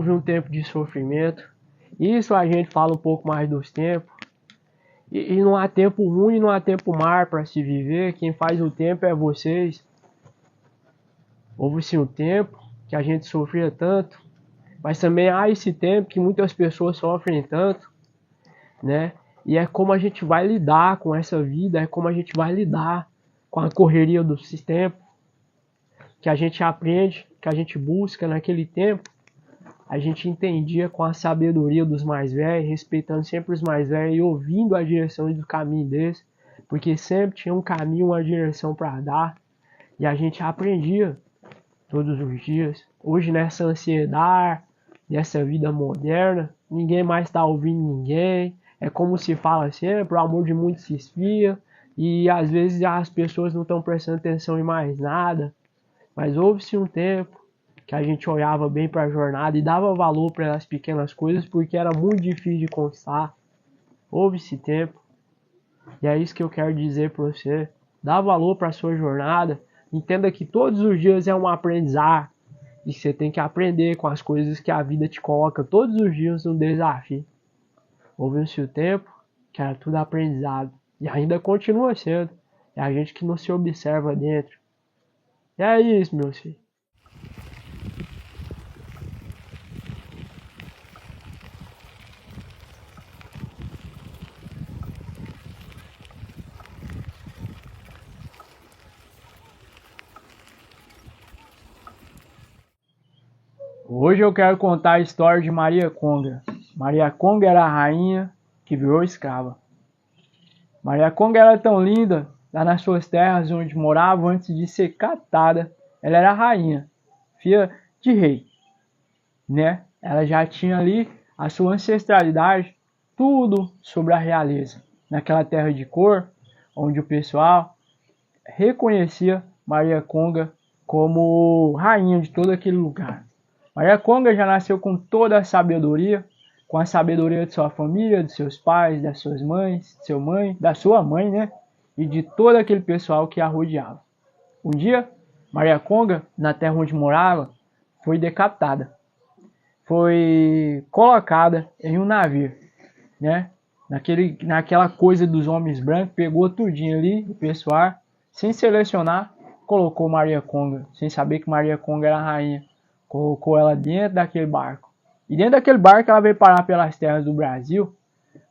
houve um tempo de sofrimento. Isso a gente fala um pouco mais dos tempos. E não há tempo ruim, não há tempo mar para se viver. Quem faz o tempo é vocês. Houve sim um tempo que a gente sofria tanto, mas também há esse tempo que muitas pessoas sofrem tanto, né? E é como a gente vai lidar com essa vida, é como a gente vai lidar com a correria do sistema, que a gente aprende, que a gente busca naquele tempo. A gente entendia com a sabedoria dos mais velhos, respeitando sempre os mais velhos e ouvindo a direção do caminho deles, porque sempre tinha um caminho, uma direção para dar, e a gente aprendia todos os dias. Hoje, nessa ansiedade, nessa vida moderna, ninguém mais está ouvindo ninguém. É como se fala sempre, o amor de muitos se esfria, e às vezes as pessoas não estão prestando atenção em mais nada. Mas houve-se um tempo que a gente olhava bem para a jornada e dava valor para as pequenas coisas, porque era muito difícil de conquistar. Houve esse tempo, e é isso que eu quero dizer para você. Dá valor para a sua jornada, entenda que todos os dias é um aprendizado, e você tem que aprender com as coisas que a vida te coloca todos os dias no desafio. Houve-se o tempo que era tudo aprendizado, e ainda continua sendo. É a gente que não se observa dentro. E é isso, meus filhos. Hoje eu quero contar a história de Maria Conga. Maria Conga era a rainha que virou escrava. Maria Conga era tão linda, lá nas suas terras onde morava antes de ser captada. Ela era a rainha, filha de rei, né? Ela já tinha ali a sua ancestralidade, tudo sobre a realeza. Naquela terra de cor, onde o pessoal reconhecia Maria Conga como rainha de todo aquele lugar. Maria Conga já nasceu com toda a sabedoria, com a sabedoria de sua família, de seus pais, das suas mães, de seu mãe, da sua mãe, né? E de todo aquele pessoal que a rodeava. Um dia, Maria Conga, na terra onde morava, foi decapitada. Foi colocada em um navio, né? Naquela coisa dos homens brancos, pegou tudinho ali, o pessoal, sem selecionar, colocou Maria Conga, sem saber que Maria Conga era a rainha. Colocou ela dentro daquele barco. E dentro daquele barco ela veio parar pelas terras do Brasil,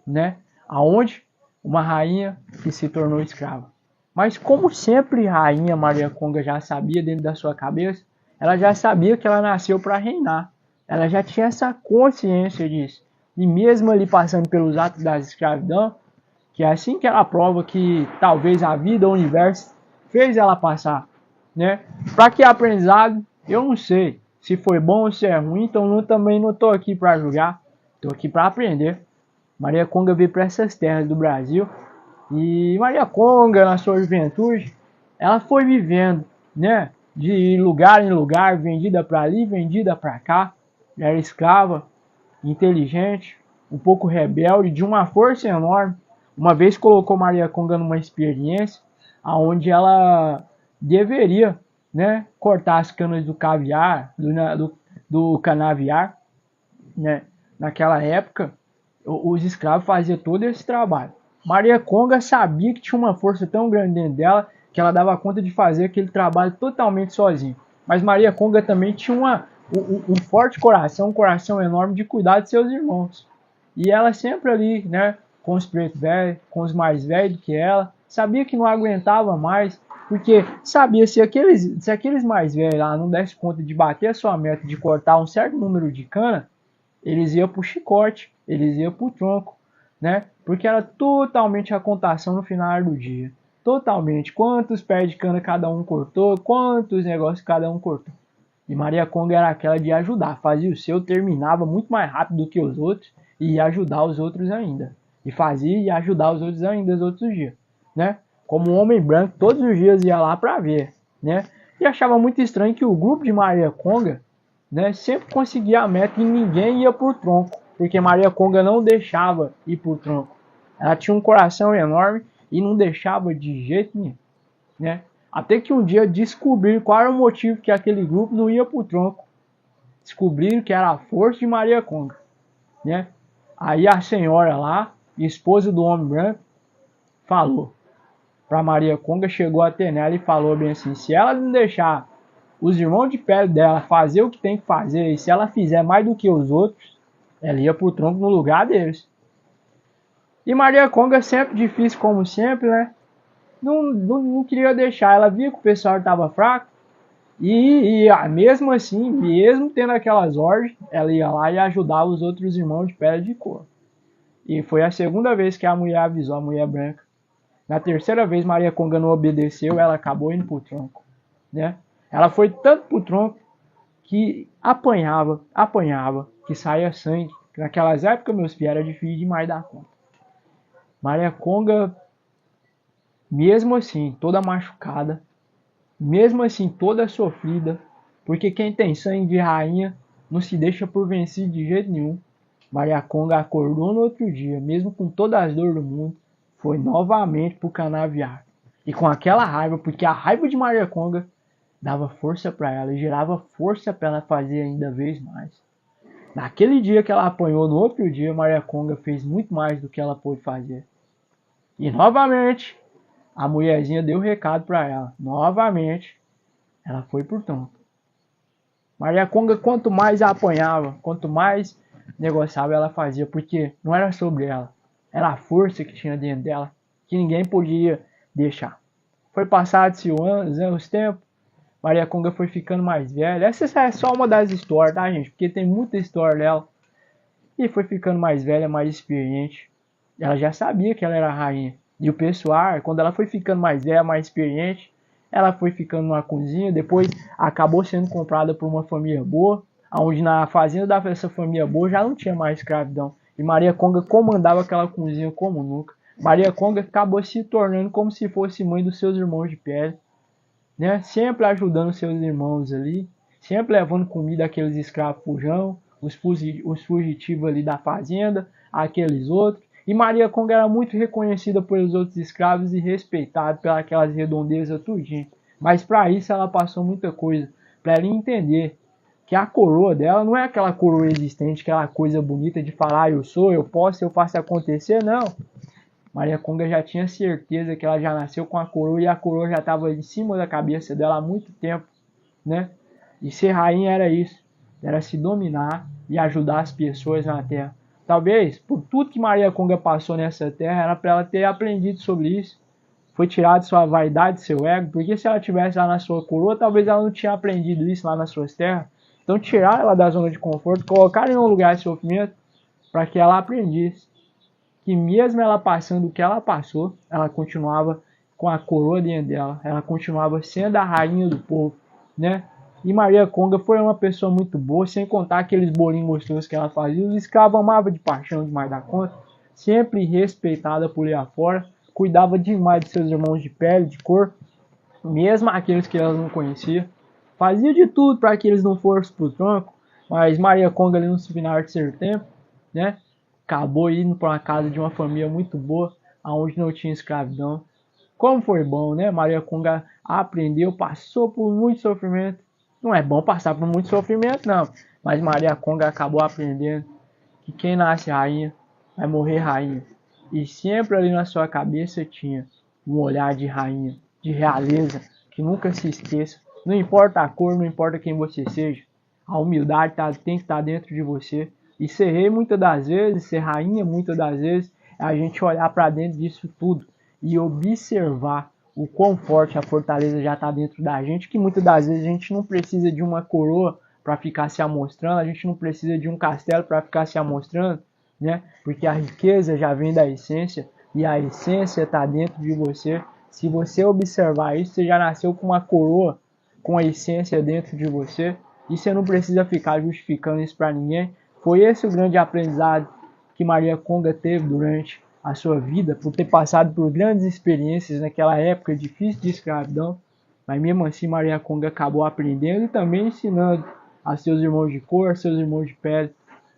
né? Aonde uma rainha que se tornou escrava. Mas como sempre rainha Maria Conga já sabia dentro da sua cabeça, ela já sabia que ela nasceu para reinar. Ela já tinha essa consciência disso. E mesmo ali passando pelos atos da escravidão, que é assim que ela prova que talvez a vida, o universo, fez ela passar, né? Para que aprendizado? Eu não sei. Se foi bom ou se é ruim, então eu também não estou aqui para julgar, estou aqui para aprender. Maria Conga veio para essas terras do Brasil e Maria Conga, na sua juventude, ela foi vivendo, né, de lugar em lugar, vendida para ali, vendida para cá. Era escrava, inteligente, um pouco rebelde, de uma força enorme. Uma vez colocou Maria Conga numa experiência onde ela deveria, né, cortar as canas do caviar, do canaviar, né? Naquela época, os escravos faziam todo esse trabalho. Maria Conga sabia que tinha uma força tão grande dentro dela que ela dava conta de fazer aquele trabalho totalmente sozinha. Mas Maria Conga também tinha um forte coração, um coração enorme de cuidar de seus irmãos. E ela sempre ali, né, com os pretos velhos, com os mais velhos do que ela, sabia que não aguentava mais, porque sabia se aqueles mais velhos lá não dessem conta de bater a sua meta de cortar um certo número de cana, eles iam pro chicote, eles iam pro tronco, né? Porque era totalmente a contação no final do dia. Totalmente. Quantos pés de cana cada um cortou, quantos negócios cada um cortou. E Maria Conga era aquela de ajudar, fazia o seu, terminava muito mais rápido do que os outros e ia ajudar os outros ainda. E fazia e ajudar os outros ainda os outros dias, né? Como um homem branco, todos os dias ia lá para ver, né? E achava muito estranho que o grupo de Maria Conga, né, sempre conseguia a meta e ninguém ia por tronco, porque Maria Conga não deixava ir por tronco. Ela tinha um coração enorme e não deixava de jeito nenhum, né? Até que um dia descobriram qual era o motivo que aquele grupo não ia pro tronco. descobriram que era a força de Maria Conga, né? Aí a senhora lá, esposa do homem branco, falou para Maria Conga, chegou até nela e falou bem assim: se ela não deixar os irmãos de pele dela fazer o que tem que fazer, e se ela fizer mais do que os outros, ela ia pro tronco no lugar deles. E Maria Conga, sempre difícil como sempre, né? Não queria deixar, ela via que o pessoal estava fraco, e mesmo assim, mesmo tendo aquelas ordens, ela ia lá e ajudava os outros irmãos de pele de cor. E foi a segunda vez que a mulher avisou, a mulher branca. Na terceira vez, Maria Conga não obedeceu, ela acabou indo pro tronco, né? Ela foi tanto pro tronco que apanhava, que saía sangue. Naquelas épocas, meus filhos, era difícil demais dar conta. Maria Conga, mesmo assim, toda machucada, mesmo assim, toda sofrida, porque quem tem sangue de rainha não se deixa por vencido de jeito nenhum. Maria Conga acordou no outro dia, mesmo com todas as dores do mundo, foi novamente pro canaviar. E com aquela raiva, porque a raiva de Maria Conga dava força para ela e gerava força para ela fazer ainda vez mais. Naquele dia que ela apanhou, no outro dia, Maria Conga fez muito mais do que ela pôde fazer. E novamente, a mulherzinha deu recado para ela. Novamente, ela foi por tronco. Maria Conga, quanto mais a apanhava, quanto mais negociava, ela fazia, porque não era sobre ela. Era a força que tinha dentro dela, que ninguém podia deixar. Foi passado-se os tempos, Maria Conga foi ficando mais velha. Essa é só uma das histórias, tá, gente? Porque tem muita história dela. E foi ficando mais velha, mais experiente. Ela já sabia que ela era a rainha. E o pessoal, quando ela foi ficando mais velha, mais experiente, ela foi ficando numa cozinha. Depois acabou sendo comprada por uma família boa, onde na fazenda dessa família boa já não tinha mais escravidão. E Maria Conga comandava aquela cozinha como nunca. Maria Conga acabou se tornando como se fosse mãe dos seus irmãos de pele, né? Sempre ajudando seus irmãos ali, sempre levando comida àqueles escravos fujão, os fugitivos ali da fazenda, aqueles outros. E Maria Conga era muito reconhecida pelos outros escravos e respeitada pelas aquelas redondezas tudinho. Mas para isso ela passou muita coisa, para ela entender que a coroa dela não é aquela coroa existente, aquela coisa bonita de falar eu sou, eu posso, eu faço acontecer, não. Maria Conga já tinha certeza que ela já nasceu com a coroa e a coroa já estava em cima da cabeça dela há muito tempo, né? E ser rainha era isso, era se dominar e ajudar as pessoas na terra. Talvez, por tudo que Maria Conga passou nessa terra, era para ela ter aprendido sobre isso. Foi tirado sua vaidade, seu ego, porque se ela tivesse lá na sua coroa, talvez ela não tinha aprendido isso lá nas suas terras. Então tirar ela da zona de conforto, colocar em um lugar de sofrimento, para que ela aprendesse que mesmo ela passando o que ela passou, ela continuava com a coroa dentro dela, ela continuava sendo a rainha do povo, né? E Maria Conga foi uma pessoa muito boa, sem contar aqueles bolinhos gostosos que ela fazia. Os escravos amavam de paixão demais da conta, sempre respeitada por aí afora, cuidava demais de seus irmãos de pele, de cor, mesmo aqueles que ela não conhecia. Fazia de tudo para que eles não fossem pro tronco, mas Maria Conga ali no final de seu tempo, né? Acabou indo para uma casa de uma família muito boa, onde não tinha escravidão. Como foi bom, né? Maria Conga aprendeu, passou por muito sofrimento. Não é bom passar por muito sofrimento, não. Mas Maria Conga acabou aprendendo que quem nasce rainha vai morrer rainha. E sempre ali na sua cabeça tinha um olhar de rainha, de realeza, que nunca se esqueça. Não importa a cor, não importa quem você seja. A humildade tem que estar dentro de você. E ser rei muitas das vezes, ser rainha muitas das vezes, é a gente olhar para dentro disso tudo e observar o quão forte a fortaleza já está dentro da gente, que muitas das vezes a gente não precisa de uma coroa para ficar se amostrando, a gente não precisa de um castelo para ficar se amostrando, né? Porque a riqueza já vem da essência e a essência está dentro de você. Se você observar isso, você já nasceu com uma coroa, com a essência dentro de você, e você não precisa ficar justificando isso para ninguém. Foi esse o grande aprendizado que Maria Conga teve durante a sua vida, por ter passado por grandes experiências naquela época difícil de escravidão. Mas mesmo assim Maria Conga acabou aprendendo e também ensinando a seus irmãos de cor, a seus irmãos de pele,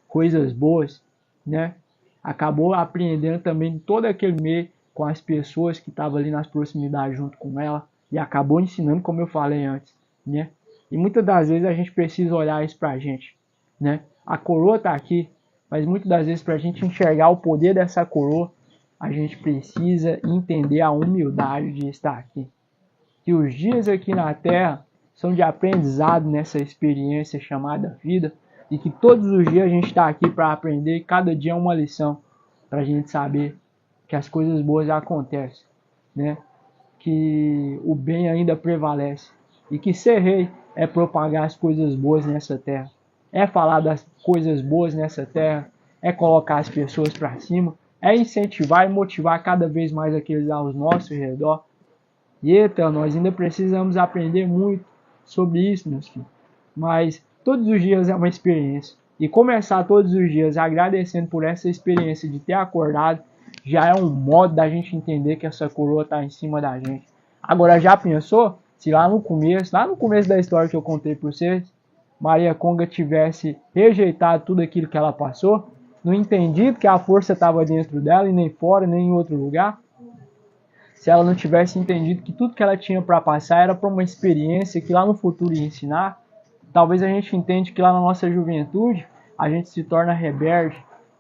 coisas boas, né? Acabou aprendendo também todo aquele meio com as pessoas que estavam ali nas proximidades junto com ela e acabou ensinando, como eu falei antes, né? E muitas das vezes a gente precisa olhar isso pra gente. né? A coroa está aqui, mas muitas das vezes para a gente enxergar o poder dessa coroa, a gente precisa entender a humildade de estar aqui. Que os dias aqui na Terra são de aprendizado nessa experiência chamada vida, e que todos os dias a gente está aqui para aprender, e cada dia é uma lição, para a gente saber que as coisas boas acontecem, né? Que o bem ainda prevalece, e que ser rei é propagar as coisas boas nessa terra, é falar das coisas boas nessa terra, é colocar as pessoas para cima, é incentivar e motivar cada vez mais aqueles ao nosso redor. E eita, nós ainda precisamos aprender muito sobre isso, meus filhos. Mas todos os dias é uma experiência. E começar todos os dias agradecendo por essa experiência de ter acordado, já é um modo da gente entender que essa coroa está em cima da gente. Agora, já pensou se lá no começo da história que eu contei para vocês, Maria Conga tivesse rejeitado tudo aquilo que ela passou, não entendido que a força estava dentro dela e nem fora, nem em outro lugar? Se ela não tivesse entendido que tudo que ela tinha para passar era para uma experiência que lá no futuro ia ensinar, talvez a gente entende que lá na nossa juventude a gente se torna rebelde,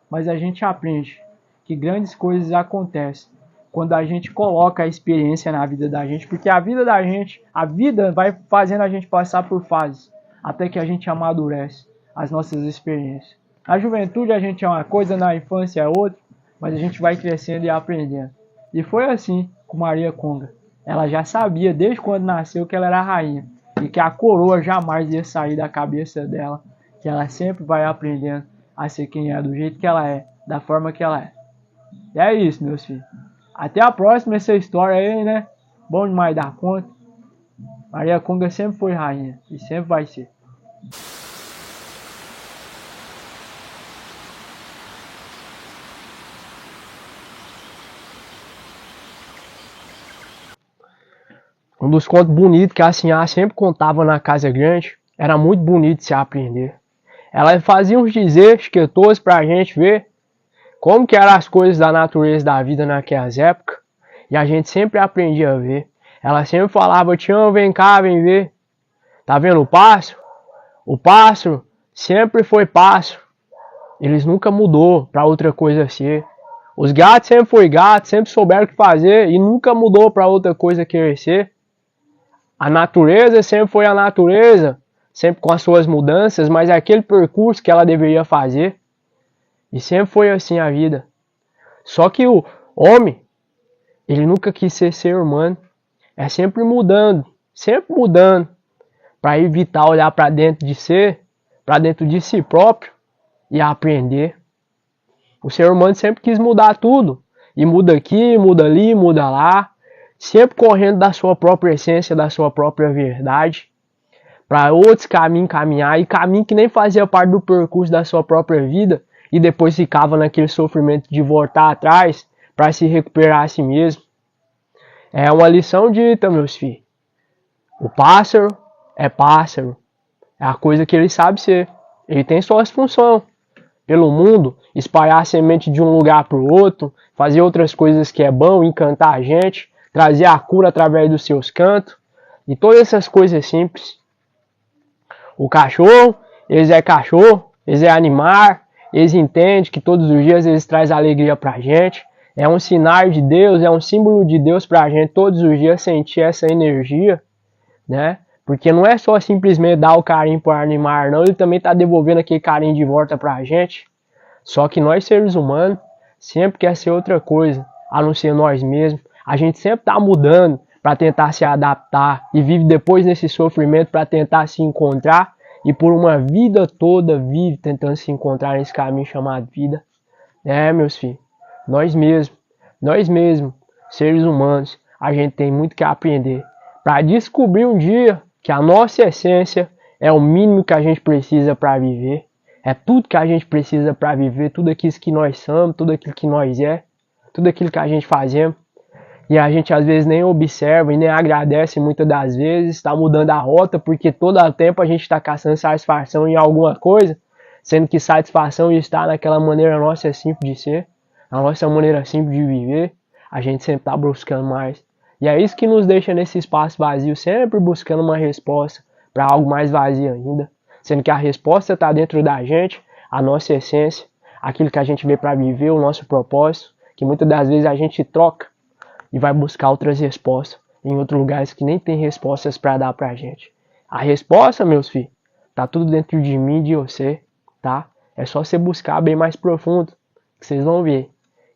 mas a gente aprende que grandes coisas acontecem quando a gente coloca a experiência na vida da gente, porque a vida vai fazendo a gente passar por fases, até que a gente amadurece as nossas experiências. Na juventude a gente é uma coisa, na infância é outra, mas a gente vai crescendo e aprendendo. E foi assim com Maria Conga. Ela já sabia desde quando nasceu que ela era rainha, e que a coroa jamais ia sair da cabeça dela, que ela sempre vai aprendendo a ser quem é, do jeito que ela é, da forma que ela é. E é isso, meus filhos. Até a próxima essa história aí, né? Bom demais dar conta. Maria Conga sempre foi rainha e sempre vai ser. Um dos contos bonitos que a Sinhá sempre contava na Casa Grande, era muito bonito de se aprender. Ela fazia uns dizeres esquetosos pra gente ver como que eram as coisas da natureza da vida naquelas épocas, e a gente sempre aprendia a ver. Ela sempre falava: Tião, vem cá, vem ver. Tá vendo o pássaro? O pássaro sempre foi pássaro. Eles nunca mudou pra outra coisa ser. Os gatos sempre foi gato, sempre souberam o que fazer e nunca mudou pra outra coisa querer ser. A natureza sempre foi a natureza, sempre com as suas mudanças, mas é aquele percurso que ela deveria fazer. E sempre foi assim a vida. Só que o homem, ele nunca quis ser humano. É sempre mudando, para evitar olhar para dentro de si próprio e aprender. O ser humano sempre quis mudar tudo. E muda aqui, muda ali, muda lá. Sempre correndo da sua própria essência, da sua própria verdade. Para outros caminhos caminhar. E caminho que nem fazia parte do percurso da sua própria vida. E depois ficava naquele sofrimento de voltar atrás para se recuperar a si mesmo. É uma lição dita, meus filhos. O pássaro é pássaro. É a coisa que ele sabe ser. Ele tem suas funções pelo mundo, espalhar a semente de um lugar para o outro, fazer outras coisas que é bom, encantar a gente, trazer a cura através dos seus cantos, e todas essas coisas simples. O cachorro, eles é animar, eles entendem que todos os dias eles trazem alegria para a gente, é um sinal de Deus, é um símbolo de Deus para a gente todos os dias sentir essa energia, né? Porque não é só simplesmente dar o carinho para animar, não. Ele também está devolvendo aquele carinho de volta para a gente. Só que nós, seres humanos, sempre quer ser outra coisa, a não ser nós mesmos. A gente sempre está mudando para tentar se adaptar. E vive depois nesse sofrimento para tentar se encontrar. E por uma vida toda vive tentando se encontrar nesse caminho chamado vida. É, meus filhos, nós mesmos, seres humanos, a gente tem muito que aprender. Para descobrir um dia que a nossa essência é o mínimo que a gente precisa para viver. É tudo que a gente precisa para viver, tudo aquilo que nós somos, tudo aquilo que nós é, tudo aquilo que a gente fazemos. E a gente às vezes nem observa e nem agradece muitas das vezes, está mudando a rota, porque todo o tempo a gente está caçando satisfação em alguma coisa, sendo que satisfação está naquela maneira nossa simples de ser, a nossa maneira simples de viver, a gente sempre está buscando mais. E é isso que nos deixa nesse espaço vazio, sempre buscando uma resposta para algo mais vazio ainda. sendo que a resposta está dentro da gente, a nossa essência, aquilo que a gente veio para viver, o nosso propósito, que muitas das vezes a gente troca e vai buscar outras respostas em outros lugares que nem tem respostas para dar pra gente. A resposta, meus filhos, tá tudo dentro de mim e de você, tá? É só você buscar bem mais profundo, que vocês vão ver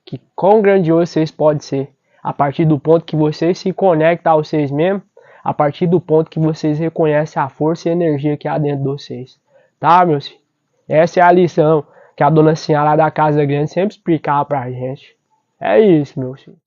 que quão grandioso vocês podem ser, a partir do ponto que vocês se conectam a vocês mesmos, a partir do ponto que vocês reconhecem a força e a energia que há dentro de vocês, tá, meus filhos? Essa é a lição que a dona Sinha lá da Casa Grande sempre explicava pra gente. É isso, meus filhos.